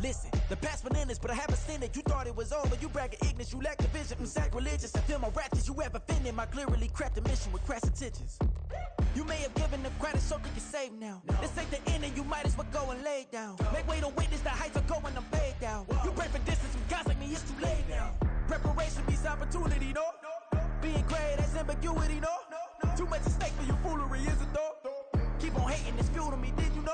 Listen, the past bananas, but I haven't seen it. You thought it was over, you bragging ignorance, you lack the vision. I'm sacrilegious, I feel my ratchets, you have offended my clearly crafted mission with crass intentions. You may have given the credit so you can save now. This ain't the end and you might as well go and lay down. Make way to witness the heights are going, I'm paid down. You pray for distance with guys like me, it's too late now. Preparation means opportunity, no? Being great, that's ambiguity, no? Too much at stake for your foolery, is it though? Keep on hating, it's fuel to me, did you know?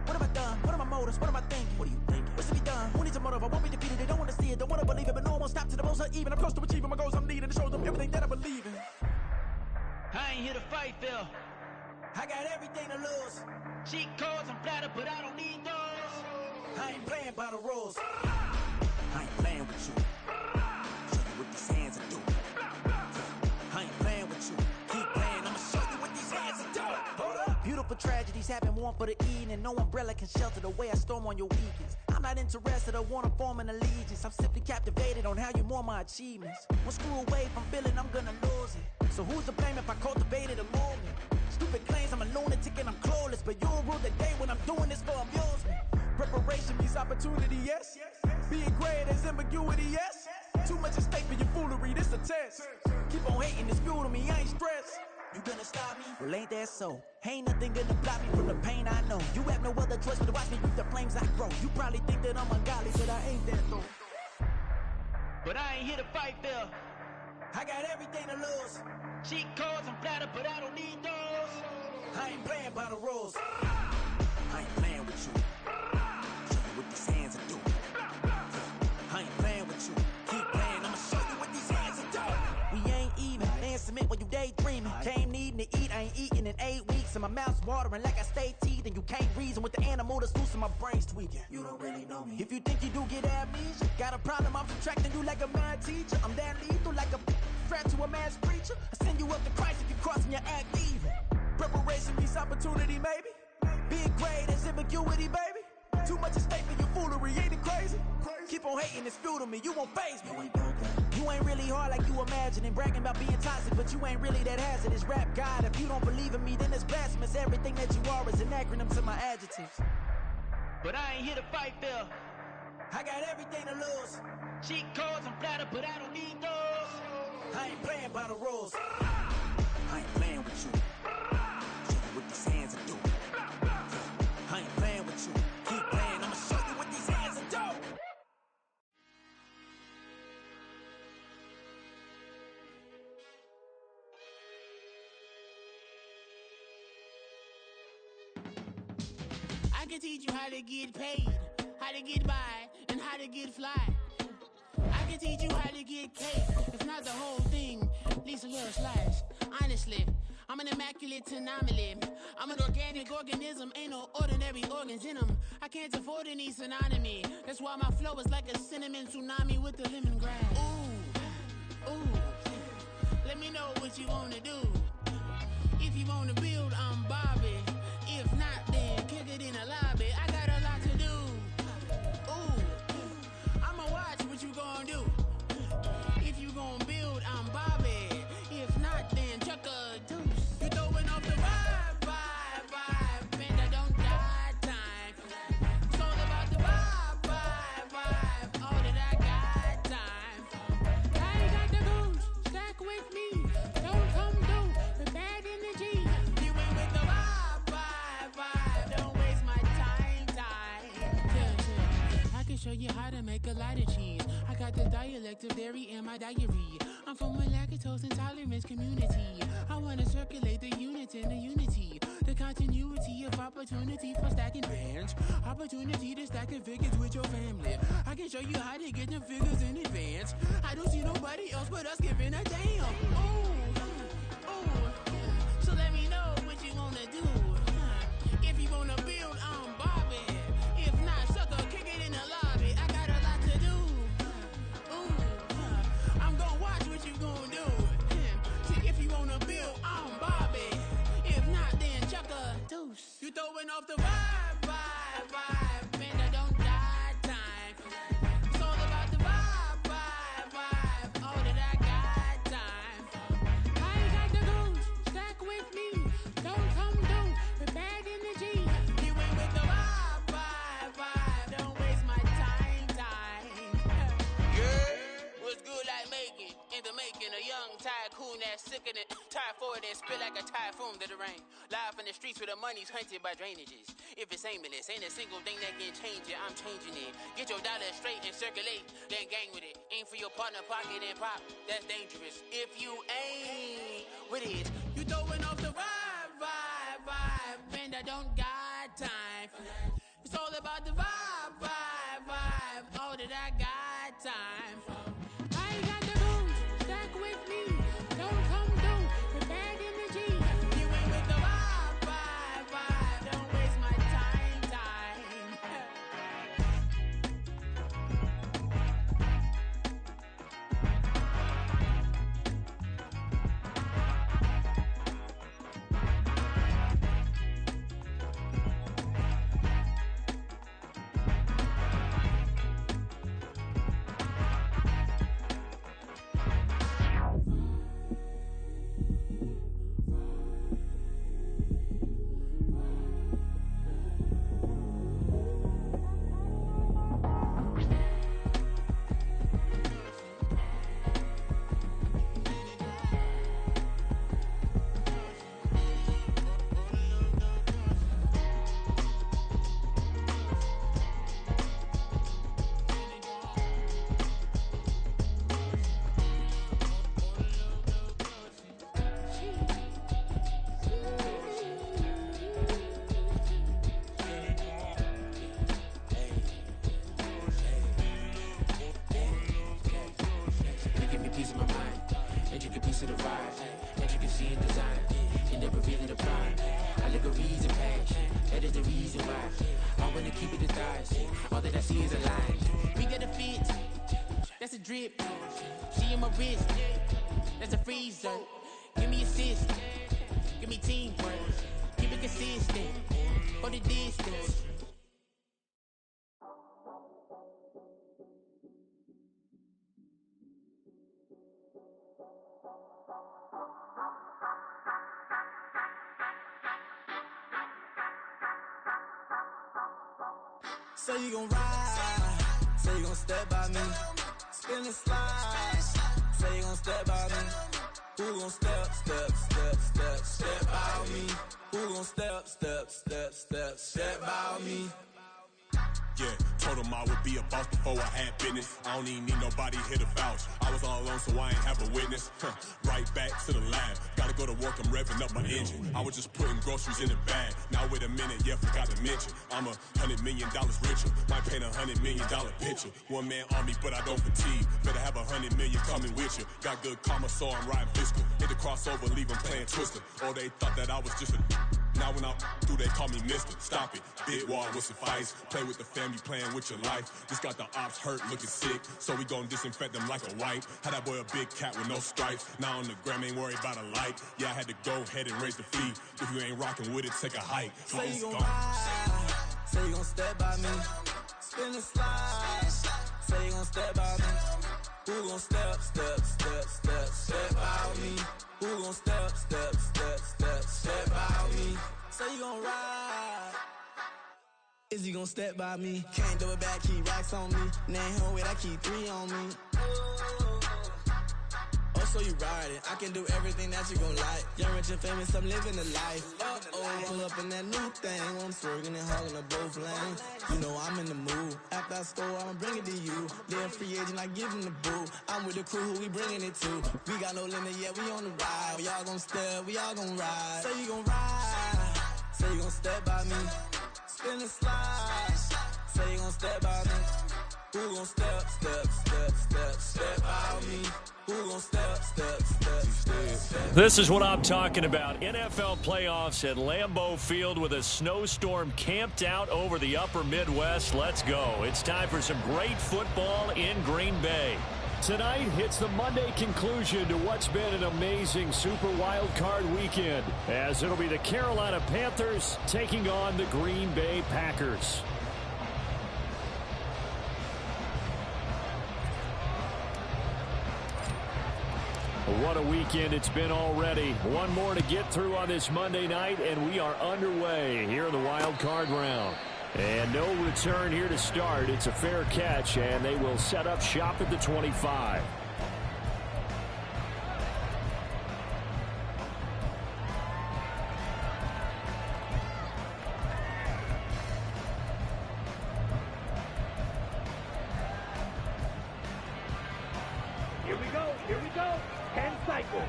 What have I done? What are my motives? What am I thinking? What are you thinking? What's to be done? Who needs a motive? I won't be defeated, they don't want to see it, don't want to believe it, but no one won't stop to the most uneven. I'm close to achieving my goals, I'm needing to show them everything that I believe in. I ain't here to fight, Phil. I got everything to lose. Cheat codes, I'm flattered, but I don't need those. I ain't playing by the rules. I ain't playing with you. Show you what these hands are doing. I ain't playing with you. Keep playing, I'ma show you what these hands are doing. Hold up. Beautiful tragedies happen, one for the evening, and no umbrella can shelter the way I storm on your weekends. I'm not interested, I wanna form an allegiance. I'm simply captivated on how you more my achievements. One screw away from feeling I'm gonna lose it. So who's to blame if I cultivated a movement? Stupid claims I'm a lunatic and I'm clueless, but you'll rule the day when I'm doing this for amusement. Preparation means opportunity, yes. Being great as ambiguity, yes. Too much at stake for your foolery, this a test. Keep on hating, it's fuel to me, I ain't stressed. You gonna stop me? Well, ain't that so? Ain't nothing gonna block me from the pain I know. You have no other choice but to watch me reap the flames I grow. You probably think that I'm ungodly, but I ain't that though. But I ain't here to fight, Phil. I got everything to lose. Cheat codes, I'm flattered, but I don't need those. I ain't playing by the rules. I ain't playing with you. Show you what these hands are doing. I ain't playing with you. Keep playing, I'ma show you what these hands are doing. We ain't even. They ain't submit when you daydreaming. Came needing to eat, I ain't eating in 8 weeks. And my mouth's watering like I stay teeth. And you can't reason with the animal that's loose and my brain's tweaking. You don't really know me. If you think you do get amnesia, got a problem, I'm subtracting you like a mad teacher. I'm that lethal like a threat to a mass preacher. I send you up to Christ if you crossing your act evil. Preparation means opportunity, maybe. Being great is ambiguity, baby. Too much at stake for your foolery, ain't it crazy? Keep on hating, it's fuel to me, you won't faze me. You ain't really hard like you imagine and bragging about being toxic, but you ain't really that hazardous. Rap God, if you don't believe in me, then it's blasphemous. Everything that you are is an acronym to my adjectives. But I ain't here to fight, Phil. I got everything to lose. Cheat codes, I'm flattered, but I don't need those. I ain't playing by the rules. I ain't playing with you. Show you what these hands are doing. I ain't playing with you. Keep playing, I'ma show you what these hands are doing. I can teach you how to get paid, how to get by, and how to get fly. I can teach you how to get cake, if not the whole thing, at least a little slice. Honestly, I'm an immaculate anomaly. I'm an organic organism, ain't no ordinary organs in them. I can't afford any synonymy. That's why my flow is like a cinnamon tsunami with the lemongrass. Ooh, ooh, let me know what you wanna do. If you wanna build, I'm Bobby. If not, then kick it in the lobby. I got a lot to do. Ooh, I'ma watch what you gon' do. If you gon' build, I'm Bobby. If not, then chuck a deuce. You throwing off the vibe, and I don't die time. It's all about the vibe, all that I got time. I ain't got the goose, stack with me. Don't come through with bad energy. You ain't with the vibe, don't waste my time. Yeah. I can show you how to make a lot of cheese. I got the dialect of dairy in my diary. I'm from a lactose intolerance community. I wanna circulate the units in the unity. The continuity of opportunity for stacking bands. Opportunity to stack the figures with your family. I can show you how to get the figures in advance. I don't see nobody else but us giving a damn. Ooh. So let me know what you wanna do. If you wanna build, I'm Bobby. If not, sucker, kick it in the lobby. I got a lot to do. Ooh, I'm gonna watch what you gonna do. See, if you wanna build, I'm Bobby. If not, then chuck a deuce. You throwing off the vibe, and I don't die time. It's all about the vibe, all that I got time. I ain't got the goose, stack with me. Don't come through with bad energy. You ain't with the vibe, don't waste my time. might make it into making a young tycoon that's sicker than tie forward and spit like a typhoon to the rain. Live in the streets where the money's hunted by drainages. If it's aimless, ain't a single thing that can change it. I'm changing it. Get your dollar straight and circulate, then gang with it. Aim for your partner, pocket and pop. That's dangerous. If you ain't with it, you throwing off the vibe, and I don't got time for that. It's all about the vibe. All that I got time for. I got the rules, stuck with me. Don't come through with bad energy. You ain't with the vibe. Don't waste my time. Drip, she in my wrist, that's a freezer. Give me assist, give me teamwork, keep it consistent, for the distance. Say you gon' ride, say you gon' step by me. Spin and slide, say you gon' step by me. Who gon' step by me? Who gon' step by me? Yeah, told him I would be a boss before I had business. I don't even need nobody here to vouch. I was all alone, so I ain't have a witness. Right back to the lab. Gotta go to work, I'm revving up my engine. I was just putting groceries in the bag. Now wait a minute, yeah, forgot to mention. I'm $100 million richer. Might paint $100 million picture. One man army, but I don't fatigue. Better have 100 million coming with you. Got good karma, so I'm riding fiscal. Hit the crossover, leave them playing Twister. Oh, they thought that I was just a... Now when I do, they call me Mister. Stop it. Big wall will suffice. Play with the family, playing with your life. This got the ops hurt, looking sick. So we gon' disinfect them like a wipe. Had that boy a big cat with no stripes. Now on the gram, ain't worried about a light. Yeah, I had to go ahead and raise the fee. If you ain't rocking with it, take a hike. Say you gon' ride, say you gon' step by me. Spin and slide, say you gon' step by me. Who gon' step by me? Who gon' step by me? Say you gon' ride. Is he gon' step by me? Can't do it back, keep racks on me. Name home with, I keep 3 on me. Oh, so you riding. I can do everything that you gon' like. Young, rich, and famous, I'm living the life. Uh-oh, pull up in that new thing. I'm swerving and hogging up both lanes. You know I'm in the mood. After I score, I'ma bring it to you. They're a free agent, I give him the boo. I'm with the crew, who we bringing it to. We got no limit, yeah, we on the ride. We all gon' step, we all gon' ride. Say you gon' ride, say you gon' step by me. Spin and slide, say you gon' step by me. Who gon' step by me? Who gon' step? This is what I'm talking about. NFL playoffs at Lambeau Field with a snowstorm camped out over the upper Midwest. Let's go. It's time for some great football in Green Bay. Tonight, it's the Monday conclusion to what's been an amazing Super Wildcard weekend, as it'll be the Carolina Panthers taking on the Green Bay Packers. What a weekend it's been already. One more to get through on this Monday night, and we are underway here in the wild card round. And no return here to start. It's a fair catch, and they will set up shop at the 25. Here we go. 10 cycles.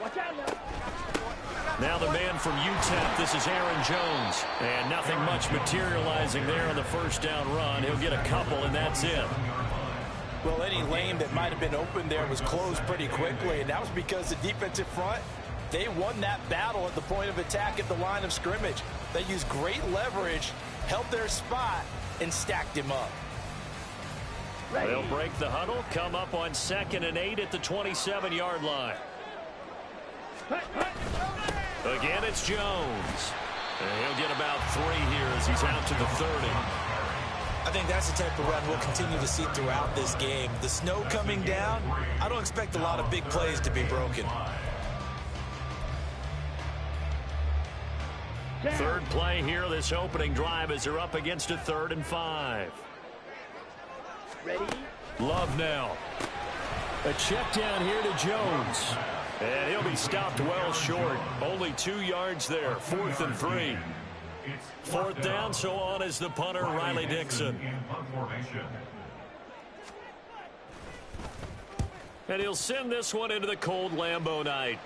Watch out now. Now the man from UTEP, this is Aaron Jones. And nothing much materializing there on the first down run. He'll get a couple, and that's it. Well, any lane that might have been open there was closed pretty quickly, and that was because the defensive front, they won that battle at the point of attack at the line of scrimmage. They used great leverage, held their spot, and stacked him up. They'll break the huddle, come up on 2nd and 8 at the 27-yard line. Again, it's Jones. And he'll get about 3 here as he's out to the 30. I think that's the type of run we'll continue to see throughout this game. The snow coming down, I don't expect a lot of big plays to be broken. Third play here, this opening drive, as they're up against a 3rd and 5. Ready? Love now. A check down here to Jones. And he'll be stopped well short. Only 2 yards there. 4th and 3. 4th down, so on is the punter, Riley Dixon. And he'll send this one into the cold Lambeau night.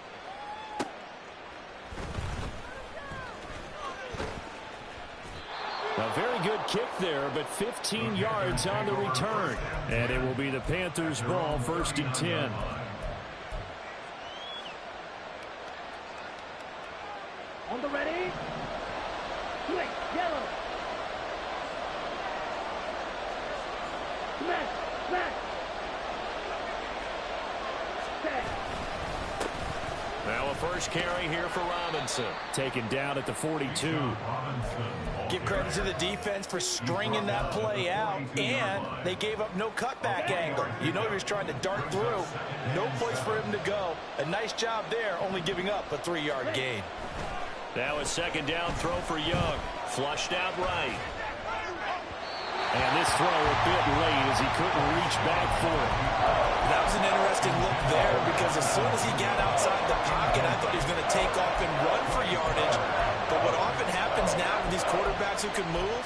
A very good kick there, but 15 yards on the return. And it will be the Panthers' ball, 1st and 10. On the ready? Quick, yellow. Smash, smash. Set. Now a first carry here for Robinson. Taken down at the 42. Give credit to the defense for stringing that play out, and they gave up no cutback angle. You know he was trying to dart through. No place for him to go. A nice job there, only giving up a 3-yard gain. Now a 2nd down throw for Young. Flushed out right. And this throw a bit late as he couldn't reach back for it. That was an interesting look there because as soon as he got outside the pocket, I thought he was going to take off and run for yardage. But what often happens now with these quarterbacks who can move,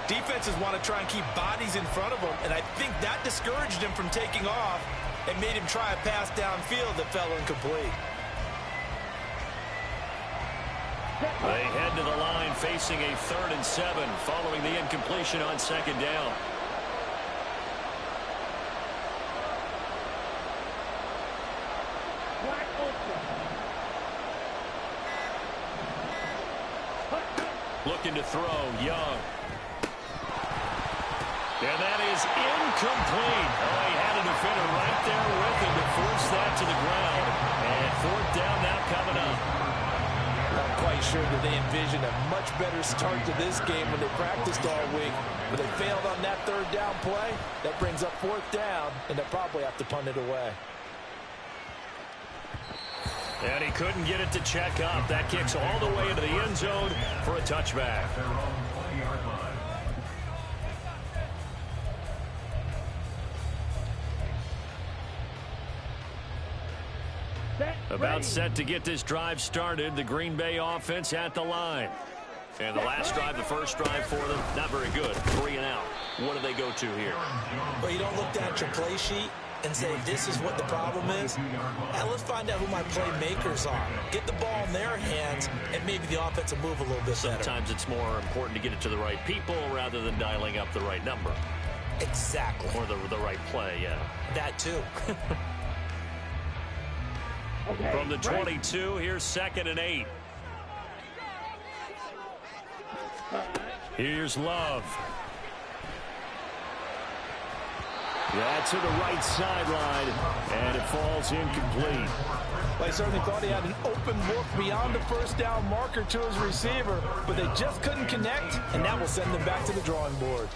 defenses want to try and keep bodies in front of them, and I think that discouraged him from taking off and made him try a pass downfield that fell incomplete. They head to the line facing a 3rd and 7 following the incompletion on 2nd down. Looking to throw, Young. And that is incomplete. Oh, he had a defender right there with him to force that to the ground. And 4th down now coming up. Not quite sure that they envisioned a much better start to this game when they practiced all week. But they failed on that 3rd down play. That brings up 4th down, and they'll probably have to punt it away. And he couldn't get it to check up. That kicks all the way into the end zone for a touchback. About set to get this drive started. The Green Bay offense at the line. And the last drive, the first drive for them, not very good. 3 and out. What do they go to here? Well, you don't look down at your play sheet and say, this is what the problem is. Now, let's find out who my playmakers are. Get the ball in their hands, and maybe the offense will move a little bit better. Sometimes it's more important to get it to the right people rather than dialing up the right number. Exactly. Or the right play, yeah. That too. Okay, from the 22, here's 2nd and 8. Here's Love. Yeah, to the right sideline, and it falls incomplete. Well, I certainly thought he had an open look beyond the 1st down marker to his receiver, but they just couldn't connect, and that will send them back to the drawing board.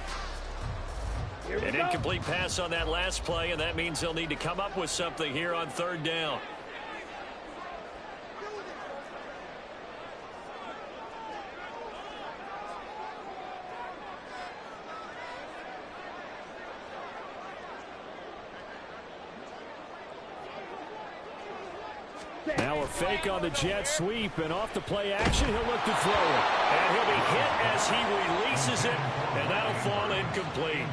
An incomplete pass on that last play, and that means they'll need to come up with something here on 3rd down. Now a fake on the jet sweep, and off the play action, he'll look to throw it. And he'll be hit as he releases it, and that'll fall incomplete.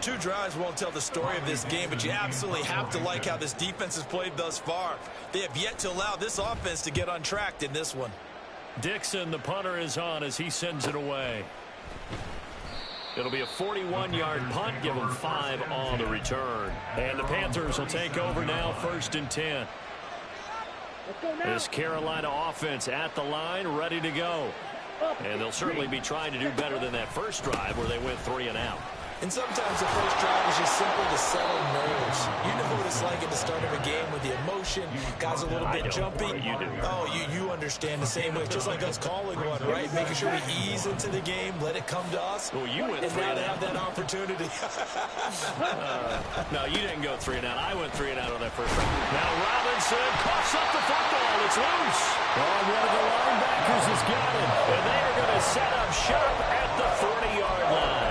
2 drives won't tell the story of this game, but you absolutely have to like how this defense has played thus far. They have yet to allow this offense to get untracked in this one. Dixon, the punter, is on as he sends it away. It'll be a 41-yard punt. Give them 5 on the return. And the Panthers will take over now, 1st and 10. This Carolina offense at the line, ready to go. And they'll certainly be trying to do better than that first drive where they went 3 and out. And sometimes the first drive is just simple to settle nerves. You know what it's like at the start of a game with the emotion. Guys a little bit jumpy. You do. Oh, you understand the same way. It's just like us calling one, right? Making sure we ease into the game, let it come to us. Well, you went and 3 now and they out. have that opportunity. No, you didn't go 3 and out. I went 3 and out on that first drive. Now Robinson coughs up the football. It's loose. Oh, one of the linebackers has got it. And they are going to set up shop at the 40-yard line.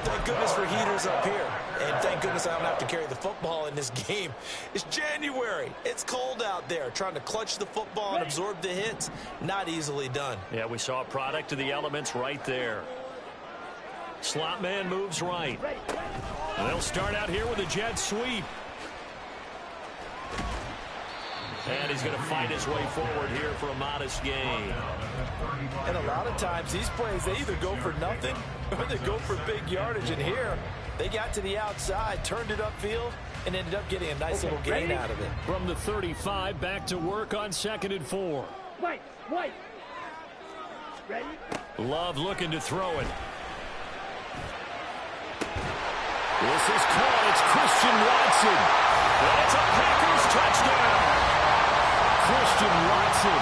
Thank goodness for heaters up here. And thank goodness I don't have to carry the football in this game. It's January. It's cold out there. Trying to clutch the football and absorb the hits, not easily done. Yeah, we saw a product of the elements right there. Slot man moves right. And they'll start out here with a jet sweep. And he's going to fight his way forward here for a modest gain. And a lot of times these plays, they either go for nothing or they go for big yardage. And here, they got to the outside, turned it upfield, and ended up getting a nice little gain out of it. From the 35, back to work on 2nd and 4. White. Ready? Love looking to throw it. This is caught. It's Christian Watson. And it's a Packers touchdown. Christian Watson,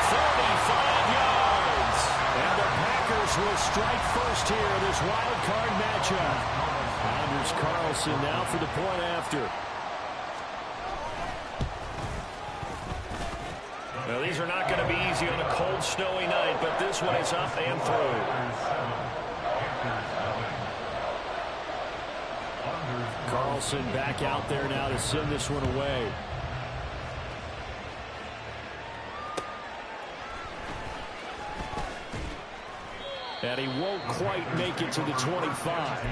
35 yards. And the Packers will strike first here in this wild card matchup. Anders Carlson now for the point after. Now, these are not going to be easy on a cold, snowy night, but this one is up and through. Carlson back out there now to send this one away. And he won't quite make it to the 25.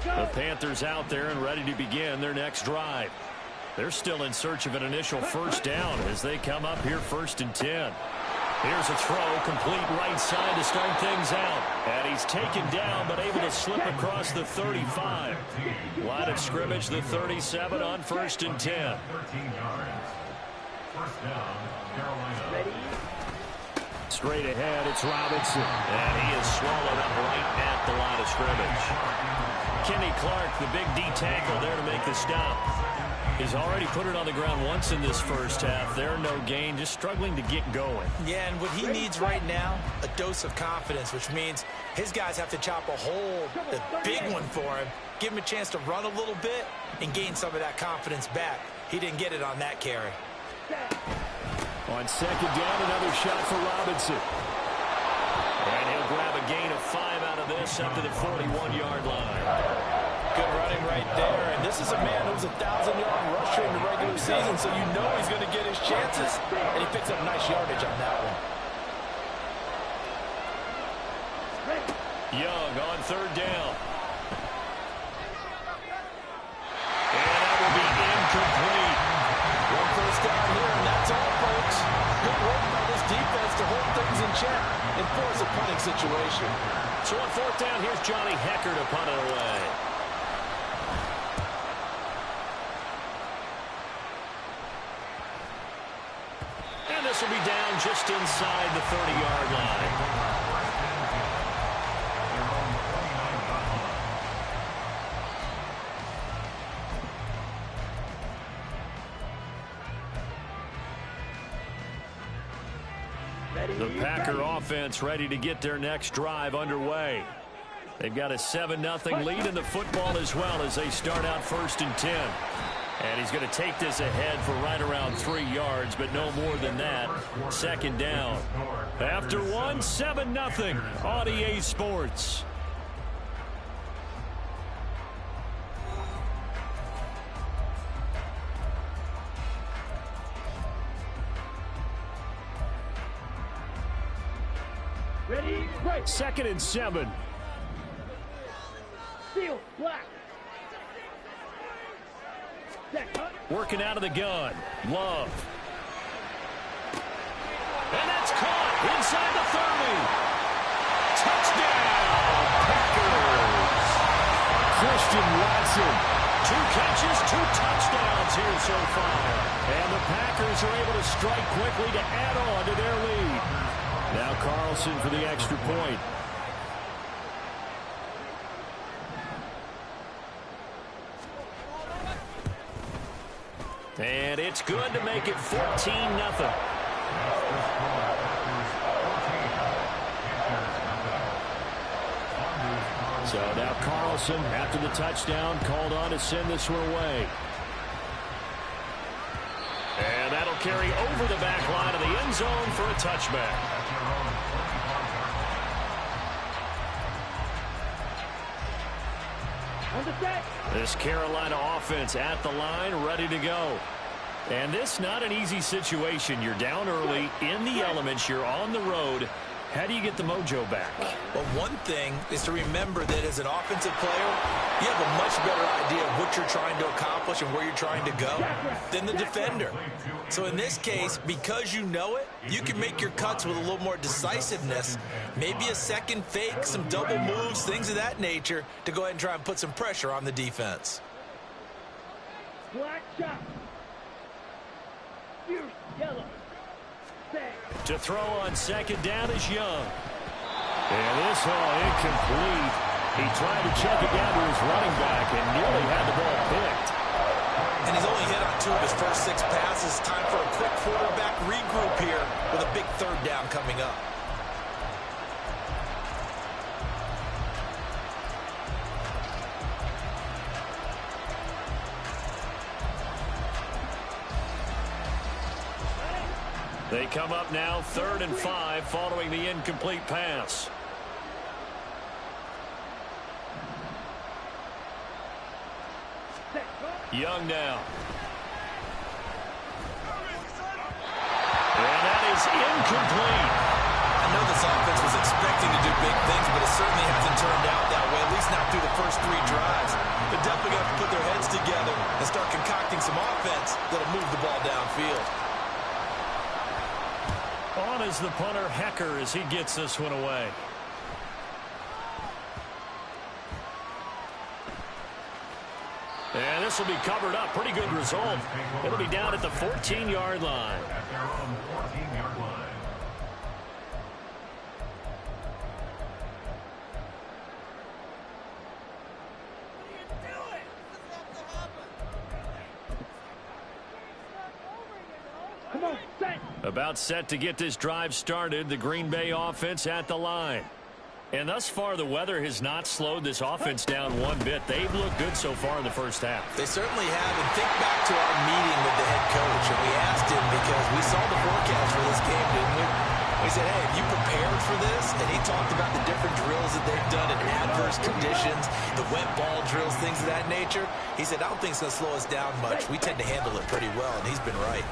The Panthers out there and ready to begin their next drive. They're still in search of an initial first down as they come up here 1st and 10. Here's a throw, complete right side to start things out. And he's taken down, but able to slip across the 35. Line of scrimmage, the 37 on 1st and 10. Straight ahead, it's Robinson. And he is swallowed up right at the line of scrimmage. Kenny Clark, the big D tackle there to make the stop. He's already put it on the ground once in this first half. There, no gain, just struggling to get going. Yeah, and what he needs right now, a dose of confidence, which means his guys have to chop a hole, a big one for him, give him a chance to run a little bit and gain some of that confidence back. He didn't get it on that carry. On 2nd down, another shot for Robinson. And he'll grab a gain of 5 out of this up to the 41-yard line. Good running right there. And this is a man who's a 1,000-yard rusher in the regular season, so you know he's going to get his chances. And he picks up nice yardage on that one. Young on 3rd down. And that will be incomplete. One first down here, and that's all, folks. Good work by this defense to hold things in check and force a punting situation. So on 4th down, here's Johnny Hecker to punt it away. And this will be down just inside the 30-yard line. The Packer offense ready to get their next drive underway. They've got a 7-0 lead in the football as well as they start out 1st and 10. And he's going to take this ahead for right around 3 yards, but no more than that. 2nd down. After one, 7-0 on EA Sports. Ready, break. 2nd and 7. Seal, black. Set, up. Working out of the gun. Love. And that's caught inside the 30. Touchdown, Packers. Christian Watson. 2 catches, 2 touchdowns here so far. And the Packers are able to strike quickly to add on to their lead. Now Carlson for the extra point. And it's good to make it 14-0. So now Carlson, after the touchdown, called on to send this one away. And that'll carry over the back line of the end zone for a touchback. This Carolina offense at the line, ready to go. And this not an easy situation. You're down early, in the elements, you're on the road. How do you get the mojo back? Well, one thing is to remember that as an offensive player, you have a much better idea of what you're trying to accomplish and where you're trying to go than the defender. So in this case, because you know it, you can make your cuts with a little more decisiveness. Maybe a second fake, some double moves, things of that nature to go ahead and try and put some pressure on the defense. Black shot. Fierce yellow. To throw on 2nd down is Young. And this all incomplete. He tried to check it down to his running back and nearly had the ball picked. And he's only hit on 2 of his first 6 passes. Time for a quick quarterback regroup here with a big 3rd down coming up. They come up now 3rd and 5 following the incomplete pass. Young now. And that is incomplete. I know this offense was expecting to do big things, but it certainly hasn't turned out that way, at least not through the first 3 drives. They're definitely going to have to put their heads together and start concocting some offense that'll move the ball downfield. On is the punter, Hecker, as he gets this one away. And this will be covered up. Pretty good result. It'll be down at the 14-yard line. Come on, set. About set to get this drive started. The Green Bay offense at the line. And thus far, the weather has not slowed this offense down one bit. They've looked good so far in the first half. They certainly have. And think back to our meeting with the head coach. And we asked him because we saw the forecast for this game, didn't we? We said, hey, have you prepared for this? And he talked about the different drills that they've done in adverse conditions, the wet ball drills, things of that nature. He said, I don't think it's going to slow us down much. We tend to handle it pretty well, and he's been right.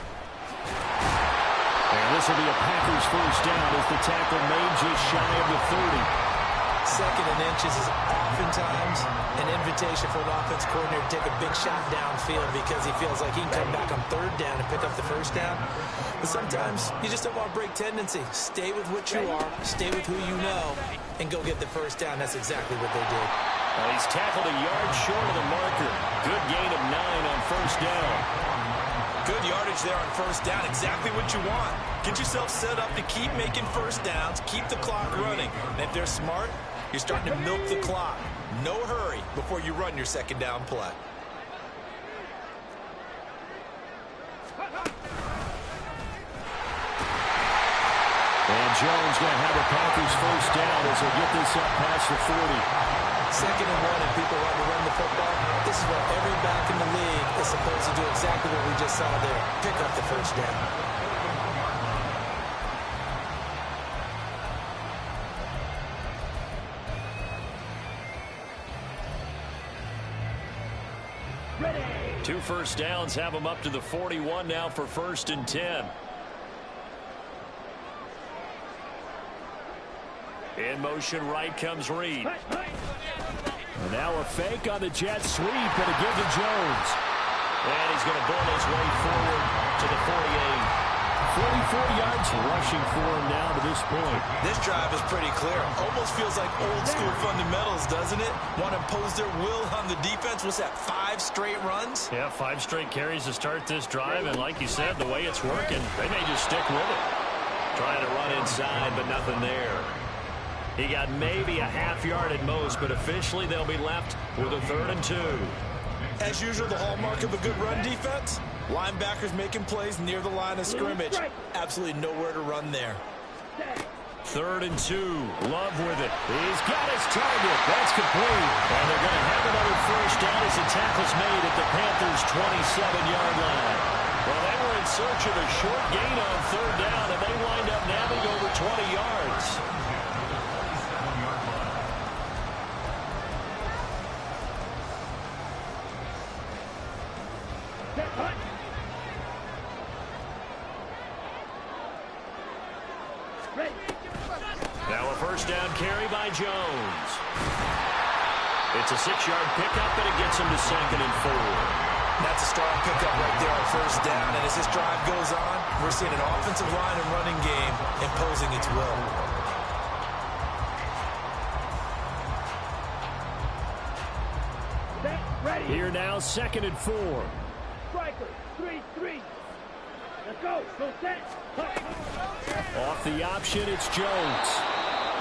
And this will be a Packers first down as the tackle made just shy of the 30. 2nd and inches is oftentimes an invitation for an offense coordinator to take a big shot downfield because he feels like he can come back on 3rd down and pick up the first down. But sometimes you just don't want to break tendency. Stay with what you are, stay with who you know, and go get the first down. That's exactly what they did. Well, he's tackled a yard short of the marker. Good gain of 9 on first down. Good yardage there on first down. Exactly what you want. Get yourself set up to keep making first downs, keep the clock running. And if they're smart, you're starting to milk the clock. No hurry before you run your 2nd down play. And Jones going to have a Packers first down as they get this up past the 40. 2nd and 1 and people want to run the football. This is what every back in the league is supposed to do, exactly what we just saw there. Pick up the first down. Ready. 2 first downs have them up to the 41 now for 1st and 10. In motion right comes Reed. And now a fake on the jet sweep and a give to Jones. And he's going to bull his way forward to the 48. 44 yards rushing for him now to this point. This drive is pretty clear. Almost feels like old school fundamentals, doesn't it? Want to impose their will on the defense. What's that, 5 straight runs? Yeah, 5 straight carries to start this drive. And like you said, the way it's working, they may just stick with it. Trying to run inside, but nothing there. He got maybe a half yard at most, but officially they'll be left with a 3rd and 2. As usual, the hallmark of a good run defense, linebackers making plays near the line of scrimmage. Absolutely nowhere to run there. 3rd and 2. Love with it. He's got his target. That's complete. And they're going to have another first down as the tackle's made at the Panthers' 27-yard line. Well, they were in search of a short gain on 3rd down, and they wind up nabbing over 20 yards. Now a first down carry by Jones. It's a 6-yard pickup, and it gets him to 2nd and 4. That's a strong pickup right there on first down. And as this drive goes on, we're seeing an offensive line and running game imposing its will. Here now, 2nd and 4. Striker, 3-3. Let's go. Go set. Off the option, it's Jones.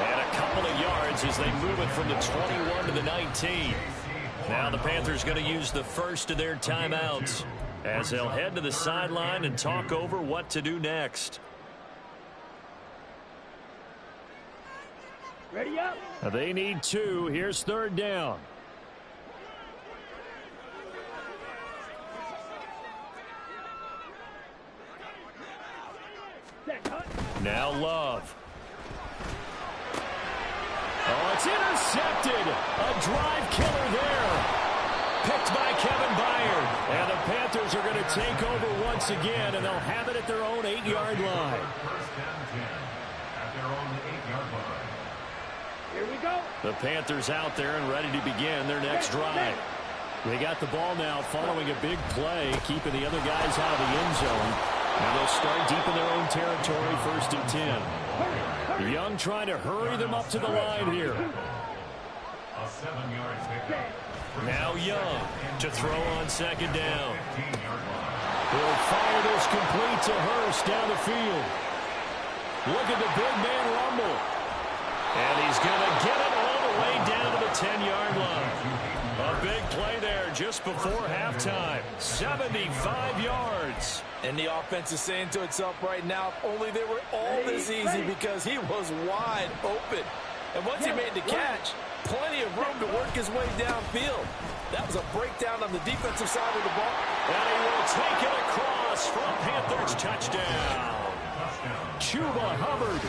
And a couple of yards as they move it from the 21 to the 19. Now the Panthers going to use the first of their timeouts as they'll head to the sideline and talk over what to do next. Ready up. They need 2. Here's 3rd down. Now Love. Oh, it's intercepted. A drive killer there. Picked by Kevin Byard. And the Panthers are going to take over once again, and they'll have it at their own 8-yard line. Here we go. The Panthers out there and ready to begin their next drive. They got the ball now following a big play, keeping the other guys out of the end zone. And they'll start deep in their own territory, 1st and 10. Young trying to hurry them up to the line here. Now Young to throw on 2nd down. He'll fire this complete to Hurst down the field. Look at the big man rumble. And he's going to get it all the way down to the 10-yard line. A big play there just before halftime. 75 yards. And the offense is saying to itself right now, if only they were all this easy, because he was wide open. And once he made the catch, plenty of room to work his way downfield. That was a breakdown on the defensive side of the ball. And he will take it across for a Panthers touchdown. Chuba Hubbard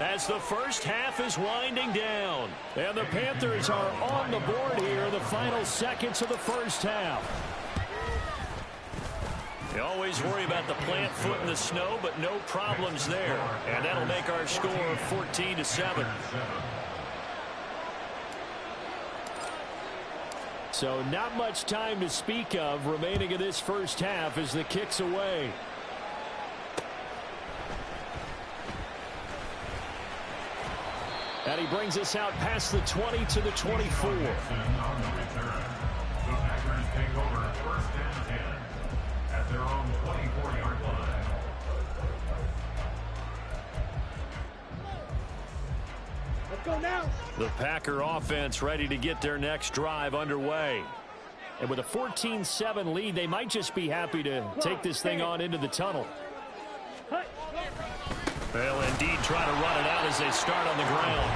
as the first half is winding down. And the Panthers are on the board here in the final seconds of the first half. You always worry about the plant foot in the snow, but no problems there. And that'll make our score 14-7. So not much time to speak of remaining in this first half as the kick's away. And he brings us out past the 20 to the 24. On the return, the Packers take over 1st and 10 at their own 24-yard line. Let's go now. The Packer offense ready to get their next drive underway. And with a 14-7 lead, they might just be happy to take this thing on into the tunnel. They'll indeed try to run it out as they start on the ground.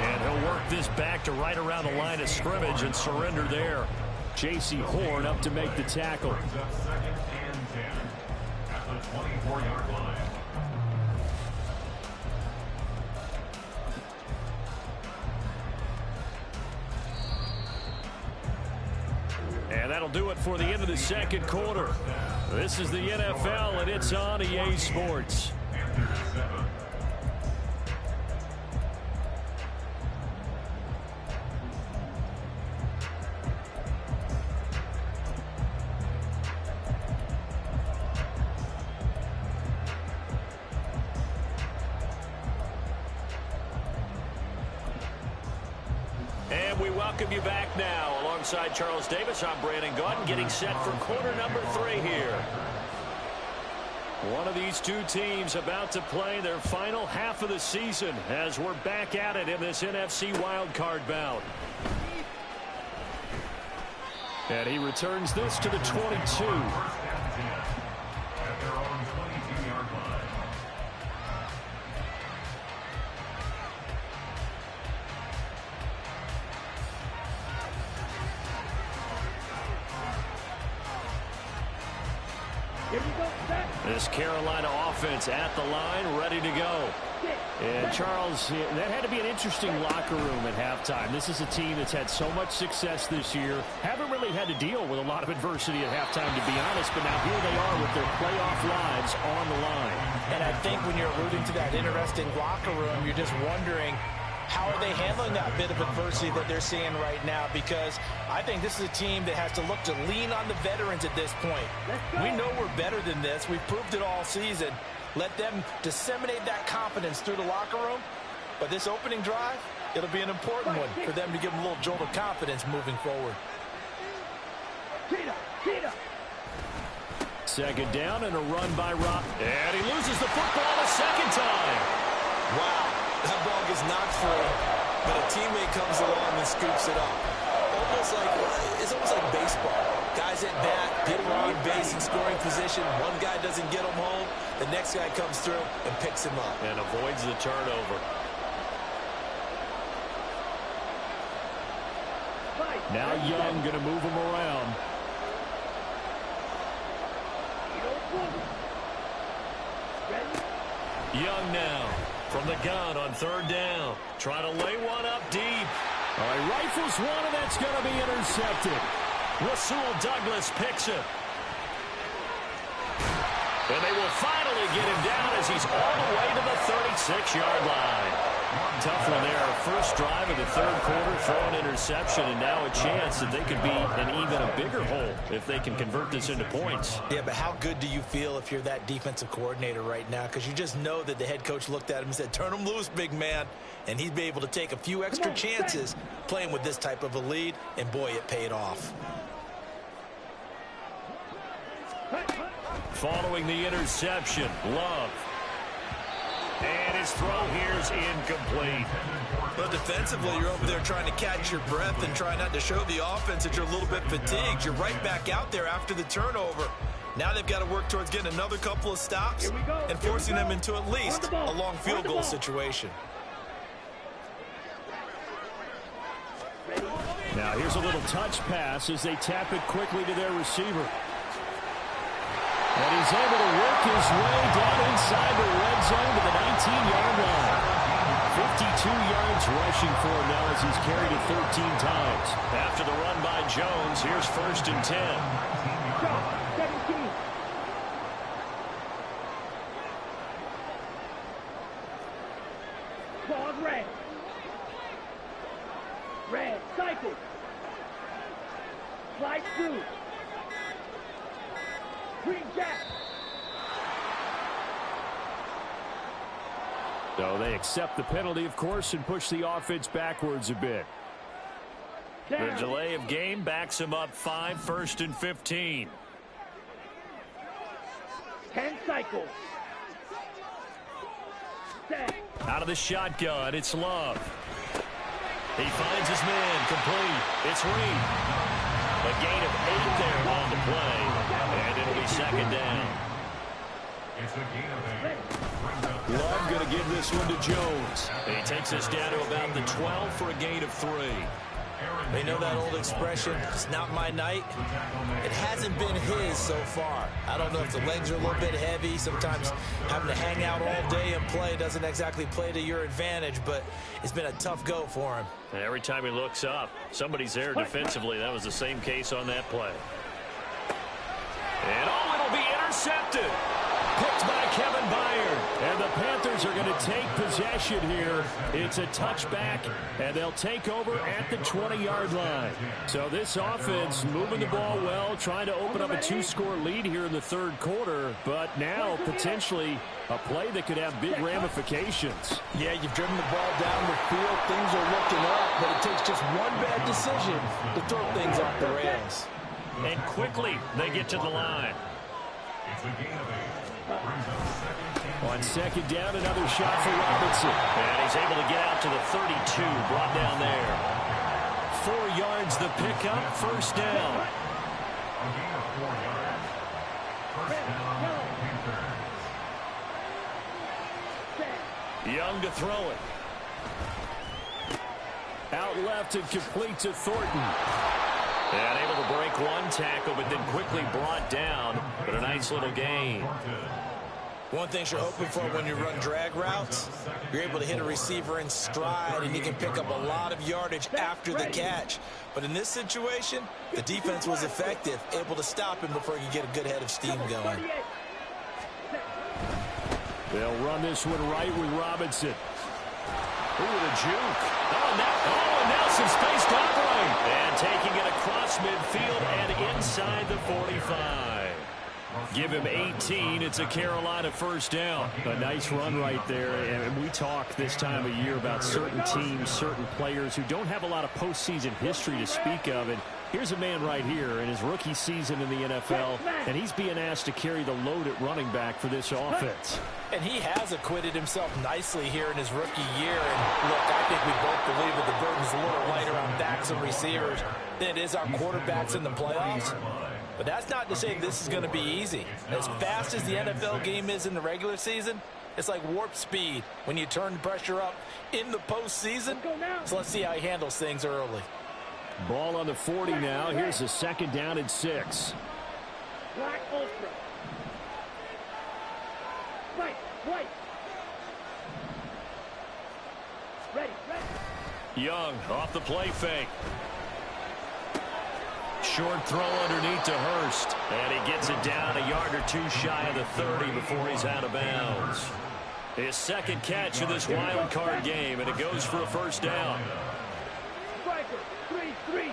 And he'll work this back to right around the line of scrimmage and surrender there. J.C. Horn up to make the tackle. 2nd and 10 at the 24-yard line. And that'll do it for the end of the second quarter. This is the NFL, and it's on EA Sports. And we welcome you back now. Alongside Charles Davis, I'm Brandon Gaudin, getting set for quarter number 3 here. One of these two teams about to play their final half of the season as we're back at it in this NFC Wildcard bout. And he returns this to the 22. This Carolina offense at the line, ready to go. And Charles, that had to be an interesting locker room at halftime. This is a team that's had so much success this year. Haven't really had to deal with a lot of adversity at halftime, to be honest. But now here they are with their playoff lives on the line. And I think when you're alluding to that interesting locker room, you're just wondering, how are they handling that bit of adversity that they're seeing right now? Because I think this is a team that has to look to lean on the veterans at this point. We know we're better than this. We've proved it all season. Let them disseminate that confidence through the locker room. But this opening drive, it'll be an important one for them to give them a little jolt of confidence moving forward. Second down and a run by Rob. And he loses the football a second time. Wow. That ball gets knocked free, but a teammate comes along and scoops it up. It's almost like baseball. Guys at bat, people are on base in scoring position. One guy doesn't get him home. The next guy comes through and picks him up. And avoids the turnover. Now Young going to move him around. Young now. From the gun on third down. Trying to lay one up deep. All right, rifles one, and that's going to be intercepted. Rasul Douglas picks it. And they will finally get him down as he's all the way to the 36-yard line. Tough one there. First drive of the third quarter, throw an interception, and now a chance that they could be in even a bigger hole if they can convert this into points. Yeah, but how good do you feel if you're that defensive coordinator right now? Because you just know that the head coach looked at him and said, turn him loose, big man. And he'd be able to take a few extra chances playing with this type of a lead, and boy, it paid off. Following the interception, Love. And his throw here is incomplete. But defensively, you're over there trying to catch your breath and try not to show the offense that you're a little bit fatigued. You're right back out there after the turnover. Now they've got to work towards getting another couple of stops and forcing them into at least a long field goal situation. Now here's a little touch pass as they tap it quickly to their receiver. And he's able to work his way down inside the red zone to the 19-yard line. 52 yards rushing for him now as he's carried it 13 times. After the run by Jones, here's 1st and 10. 17. Pause red. Red, cycle. Slide through. Green jack. So they accept the penalty, of course, and push the offense backwards a bit. The delay of game backs him up 5, 1st and 15. 10 cycles. Set. Out of the shotgun, it's Love. He finds his man, complete. It's Reed. A gain of 8 there on the play, and it'll be 2nd down. It's a gain of 8. Love going to give this one to Jones. He takes us down to about the 12 for a gain of 3. They know that old expression, it's not my night. It hasn't been his so far. I don't know if the legs are a little bit heavy. Sometimes having to hang out all day and play doesn't exactly play to your advantage, but it's been a tough go for him. And every time he looks up, somebody's there defensively. That was the same case on that play. And it'll be intercepted. Picked by Kevin Byard. And the Panthers are going to take possession here. It's a touchback, and they'll take over at the 20-yard line. So this offense moving the ball well, trying to open up a 2-score lead here in the third quarter, but now potentially a play that could have big ramifications. Yeah, you've driven the ball down the field. Things are looking up, but it takes just one bad decision to throw things off the rails. And quickly, they get to the line. It's a gain of 8. Brings up On second down, another shot for Robinson. And he's able to get out to the 32, brought down there. 4 yards the pickup, first down. A gain of 4 yards. First down, Panthers. Young to throw it. Out left and complete to Thornton. And able to break one tackle, but then quickly brought down. But a nice little gain. One thing you're hoping for when you run drag routes, you're able to hit a receiver in stride, and you can pick up a lot of yardage after the catch. But in this situation, the defense was effective, able to stop him before he could get a good head of steam going. They'll run this one right with Robinson. Ooh, the juke. Now some space to operate. And taking it across midfield and inside the 45. Give him 18. It's a Carolina first down. A nice run right there. And we talk this time of year about certain teams, certain players who don't have a lot of postseason history to speak of. And here's a man right here in his rookie season in the NFL, and he's being asked to carry the load at running back for this offense. And he has acquitted himself nicely here in his rookie year. And look, I think we both believe that the burden's a little lighter on backs and receivers than it is our quarterbacks in the playoffs. But that's not to say this is going to be easy. As fast as the NFL game is in the regular season, it's like warp speed when you turn the pressure up in the postseason. So let's see how he handles things early. Ball on the 40 now. Here's a second down and 6. Black Ultra. White. Ready. Young off the play fake. Short throw underneath to Hurst. And he gets it down a yard or two shy of the 30 before he's out of bounds. His second catch of this wild card game, and it goes for a first down. Striker, 3-3.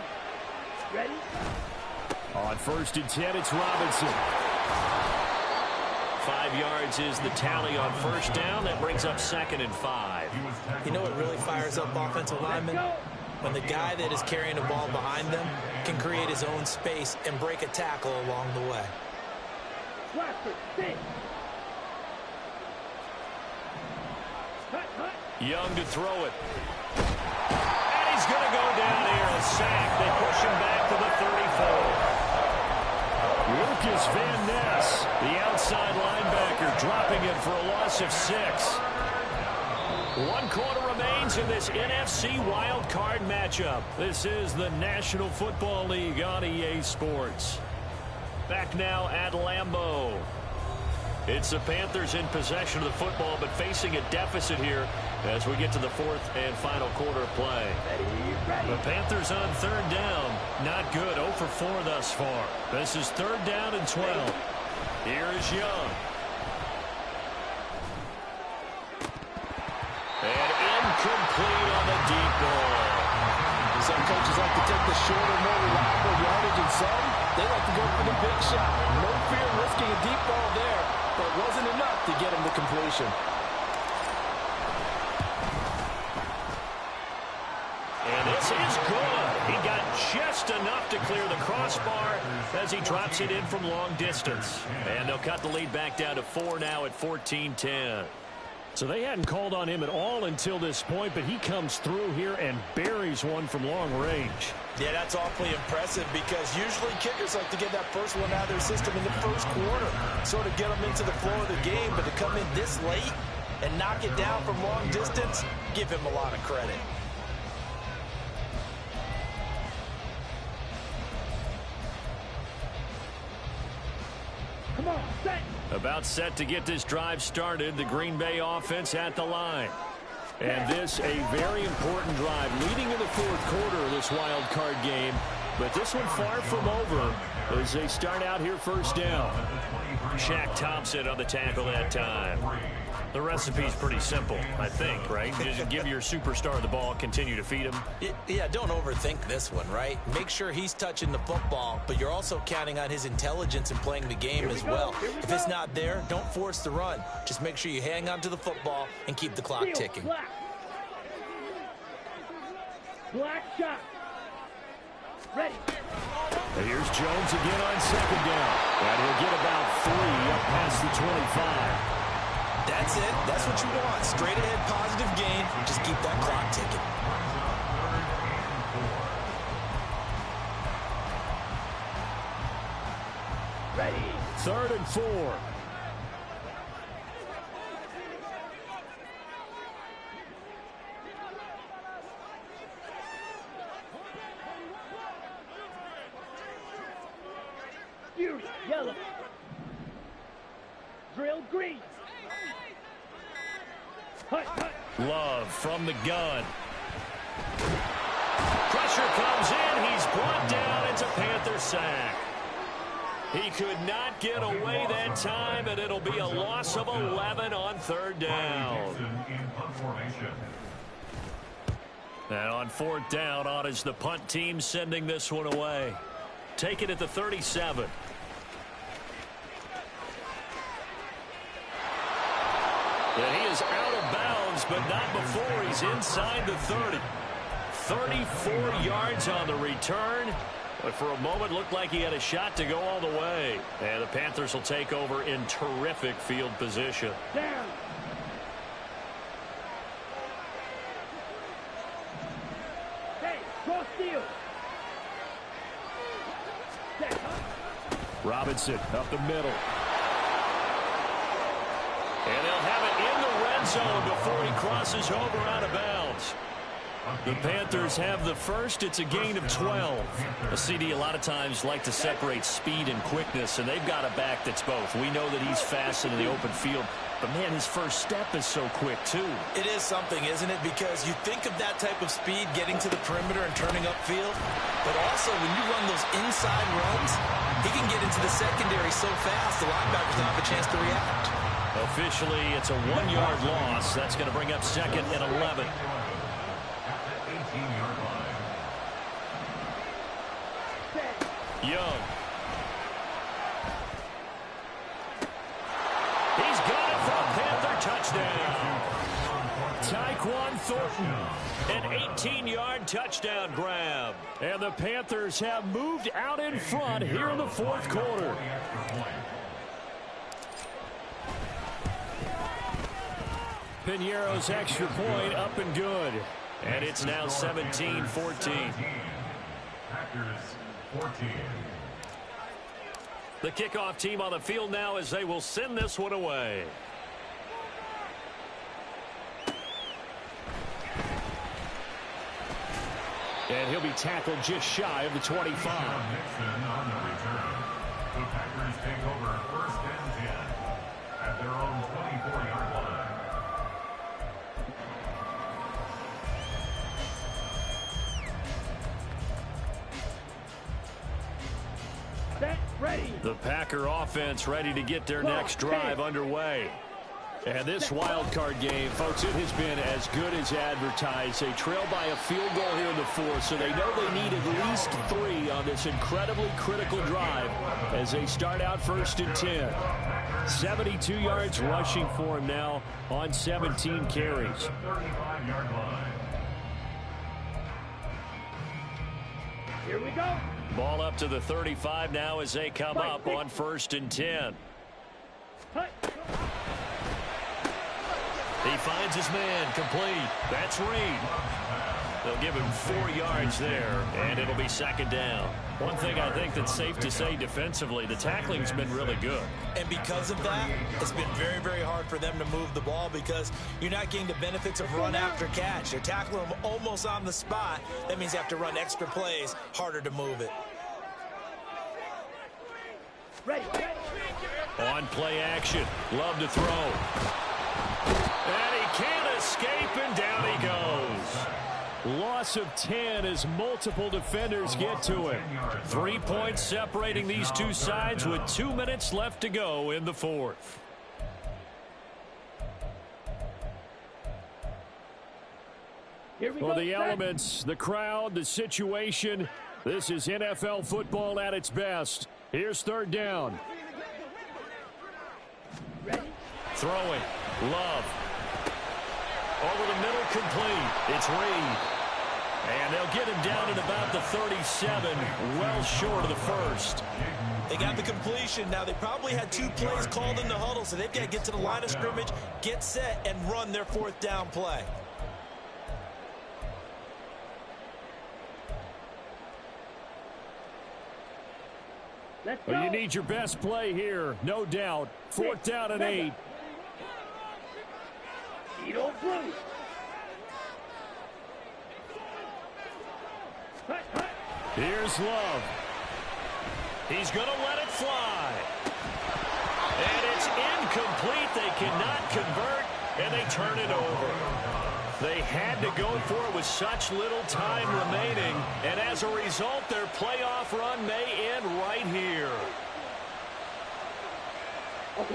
Ready? On first and 10, it's Robinson. 5 yards is the tally on first down. That brings up second and 5. You know what really fires up offensive linemen? When the guy that is carrying the ball behind them can create his own space and break a tackle along the way. Young to throw it. And he's going to go down here. A sack. They push him back to the 34. Lucas Van Ness, the outside linebacker, dropping it for a loss of 6. 1 quarter remains in this NFC wild card matchup. This is the National Football League on EA Sports. Back now at Lambeau. It's the Panthers in possession of the football, but facing a deficit here as we get to the fourth and final quarter of play. The Panthers on third down. Not good. 0 for 4 thus far. This is third down and 12. Here is Young. And incomplete on the deep ball. Some coaches like to take the shorter, more reliable yardage, and some, they like to go for the big shot. No fear risking a deep ball there, but it wasn't enough to get him to completion. And this is good. He got just enough to clear the crossbar as he drops it in from long distance. And they'll cut the lead back down to 4 now at 14-10. So they hadn't called on him at all until this point, but he comes through here and buries one from long range. Yeah, that's awfully impressive because usually kickers like to get that first one out of their system in the first quarter, sort of get them into the flow of the game, but to come in this late and knock it down from long distance, give him a lot of credit. Come on, set. About set to get this drive started. The Green Bay offense at the line. And this a very important drive leading in the fourth quarter of this wild card game. but this one far from over as they start out here first down. Shaq Thompson on the tackle that time. The recipe's pretty simple, I think, right? Just give your superstar the ball, continue to feed him. Yeah, don't overthink this one, right? Make sure he's touching the football, but you're also counting on his intelligence in playing the game as well. If it's not there, don't force the run. Just make sure you hang on to the football and keep the clock ticking. Black shot. Ready. And here's Jones again on second down. And he'll get about 3 up past the 25. That's it. That's what you want. Straight ahead positive gain. Just keep that clock ticking. Ready. 3rd and 4. Fury, yellow. Drill, green. Love from the gun. Pressure comes in. He's brought down. It's a Panther sack. He could not get away that time, and it'll be a loss of 11 on 3rd down. And on 4th down, on is the punt team sending this one away. Take it at the 37. And he is out of bounds, but not before he's inside the 30. 34 yards on the return, but for a moment looked like he had a shot to go all the way. And the Panthers will take over in terrific field position. Down. Hey, cross field. Robinson up the middle. And they'll have it in the red zone before he crosses over out of bounds. The Panthers have the first. It's a gain of 12. A CD a lot of times like to separate speed and quickness, and they've got a back that's both. We know that he's fast in the open field, but, man, his first step is so quick, too. It is something, isn't it? Because you think of that type of speed getting to the perimeter and turning upfield, but also when you run those inside runs, he can get into the secondary so fast the linebackers don't have a chance to react. Officially, it's a 1-yard loss. That's going to bring up 2nd and 11. Young. He's got it for a Panther touchdown. Tyquan Thornton, an 18-yard touchdown grab. And the Panthers have moved out in front here in the 4th quarter. Piñeiro's extra point up and good. And it's now 17-14. Packers 14. The kickoff team on the field now as they will send this one away. And he'll be tackled just shy of the 25. Nixon on the return. The Packers take over 1st and 10 at their own 24-yard line. Set, ready. The Packer offense ready to get their next drive underway. And this wild card game, folks, it has been as good as advertised. They trail by a field goal here in the 4th, so they know they need at least 3 on this incredibly critical drive as they start out 1st and 10. 72 yards rushing for him now on 17 carries. 35-yard line. Here we go. Ball up to the 35 now as they come up on 1st and 10. He finds his man complete. That's Reed. They'll give him 4 yards there, and it'll be 2nd down. One thing I think that's safe to say defensively, the tackling's been really good. And because of that, it's been very, very hard for them to move the ball because you're not getting the benefits of run after catch. They're tackling them almost on the spot. That means you have to run extra plays, harder to move it. Ready. On play action, Love to throw. And he can't escape, and down he goes. Loss of 10 as multiple defenders get to him. 3 points separating these two sides with 2 minutes left to go in the fourth. For the elements, the crowd, the situation, this is NFL football at its best. Here's third down. Throwing. Love. Over the middle, complete. It's Reed. And they'll get him down at about the 37, well short of the first. They got the completion. Now, they probably had 2 plays called in the huddle, so they've got to get to the line of scrimmage, get set, and run their fourth down play. Well, you need your best play here, no doubt. Fourth down and 8. Here's Love. He's going to let it fly. And it's incomplete. They cannot convert, and they turn it over. They had to go for it with such little time remaining, and as a result, their playoff run may end right here.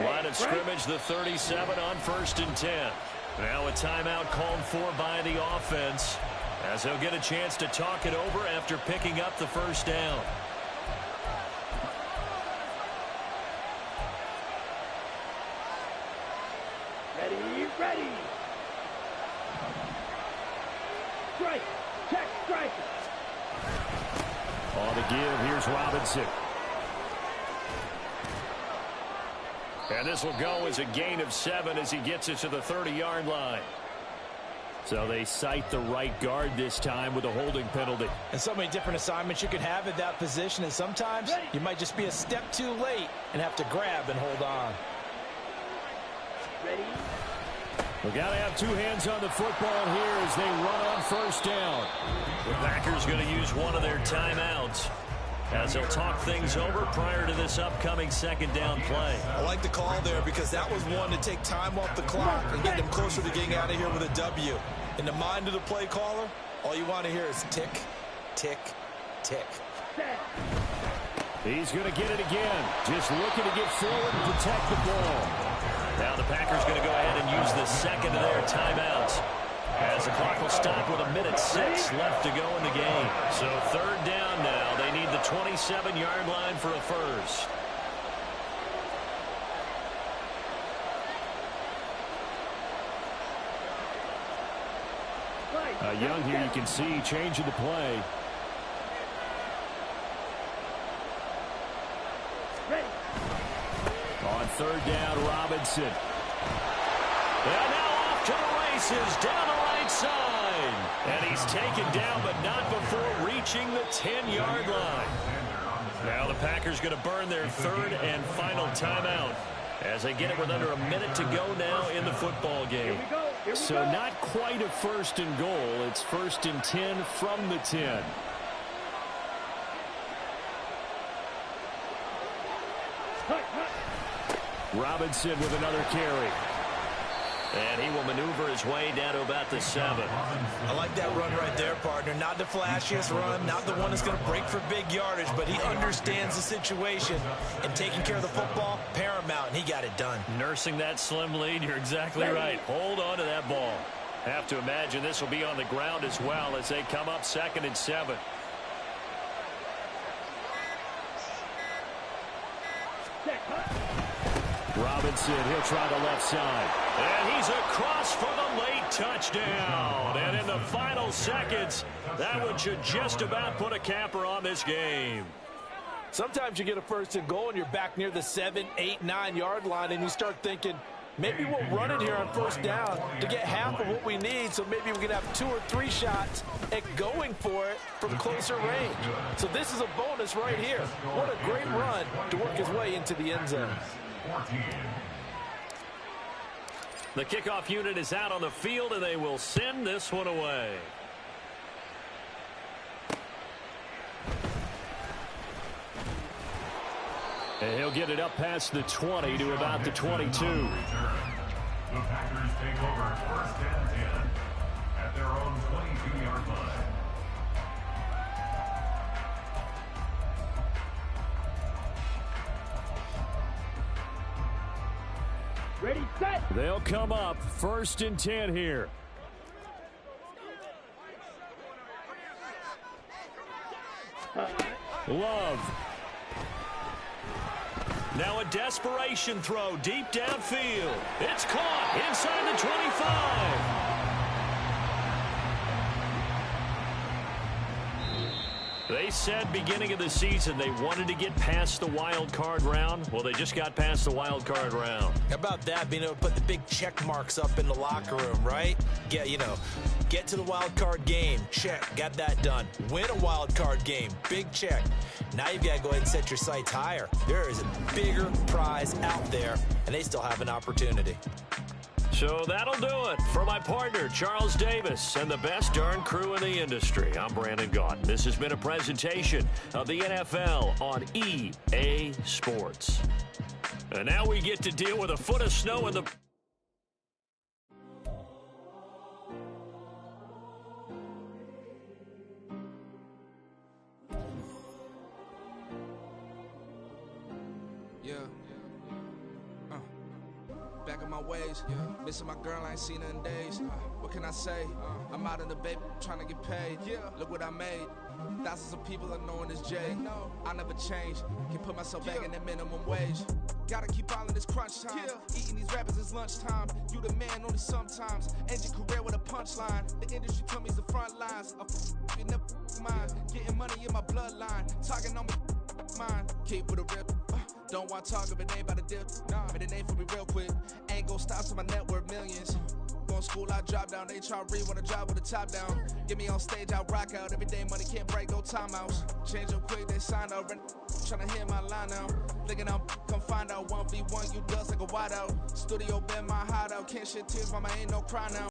Line of scrimmage, the 37 on 1st and 10. Now a timeout called for by the offense, as they'll get a chance to talk it over after picking up the first down. Ready. Strike. Check. Strike. On the give, here's Robinson. And this will go as a gain of 7 as he gets it to the 30-yard line. So they cite the right guard this time with a holding penalty. And so many different assignments you could have at that position, and sometimes you might just be a step too late and have to grab and hold on. Ready. We've got to have 2 hands on the football here as they run on first down. The Packers going to use one of their timeouts as they'll talk things over prior to this upcoming second down play. I like the call there because that was one to take time off the clock and get them closer to getting out of here with a W. In the mind of the play caller, all you want to hear is tick, tick, tick. He's going to get it again. Just looking to get forward and protect the ball. Now the Packers going to go ahead and use the second of their timeouts, as the clock will stop with 1:06 left to go in the game. So third down now. They need the 27-yard line for a first. Young here, you can see changing the play. On third down, Robinson. And now off to the races down the right side. And he's taken down, but not before reaching the 10-yard line. Now the Packers going to burn their third and final timeout as they get it with under a minute to go now in the football game. So not quite a first and goal. It's 1st and 10 from the 10. Robinson with another carry. And he will maneuver his way down to about the 7. I like that run right there, partner. Not the flashiest run, not the one that's going to break for big yardage, but he understands the situation, and taking care of the football, paramount, and he got it done. Nursing that slim lead, you're exactly right. Hold on to that ball. Have to imagine this will be on the ground as well as they come up 2nd and 7. Robinson, he'll try the left side. And he's across for the late touchdown. And in the final seconds, that one should just about put a capper on this game. Sometimes you get a 1st and goal and you're back near the 7, 8, 9-yard line, and you start thinking, maybe we'll run it here on 1st down to get half of what we need, so maybe we can have 2 or 3 shots at going for it from closer range. So this is a bonus right here. What a great run to work his way into the end zone. The kickoff unit is out on the field, and they will send this one away. And he'll get it up past the 20 to about the 22. The Packers take over 1st and 10 at their own 22-yard line. Ready, set. They'll come up 1st and 10 here. Love. Now a desperation throw deep downfield. It's caught inside the 25. They said beginning of the season they wanted to get past the wild card round. Well, they just got past the wild card round. How about that, being able to put the big check marks up in the locker room, right? Get to the wild card game. Check. Got that done. Win a wild card game. Big check. Now you've got to go ahead and set your sights higher. There is a bigger prize out there, and they still have an opportunity. So that'll do it for my partner, Charles Davis, and the best darn crew in the industry. I'm Brandon Gaudin. This has been a presentation of the NFL on EA Sports. And now we get to deal with a foot of snow in the... Back in my ways, missing my girl, I ain't seen her in days. What can I say? I'm out in the baby, trying to get paid. Look what I made. Thousands of people are knowing this Jay. I never change. Can put myself back in the minimum wage. Gotta keep all in this crunch time. Eating these rappers is lunchtime. You the man only sometimes. End your career with a punchline. The industry told me the front lines. You never mind. Getting money in my bloodline. Talking on me, mine. Keep with a rip. Don't want to talk if it ain't about a dip. But it ain't for me real quick. Ain't gon' stop till my net worth millions. Going school, I drop down. HRE wanna drive with the top down. Get me on stage, I rock out. Every day money can't break, no timeouts. Change up quick, they sign up. Tryna hear my line now. Thinking I'm come find out 1v1, you dust like a wideout. Studio been my hideout. Can't shed tears, mama ain't no cry now.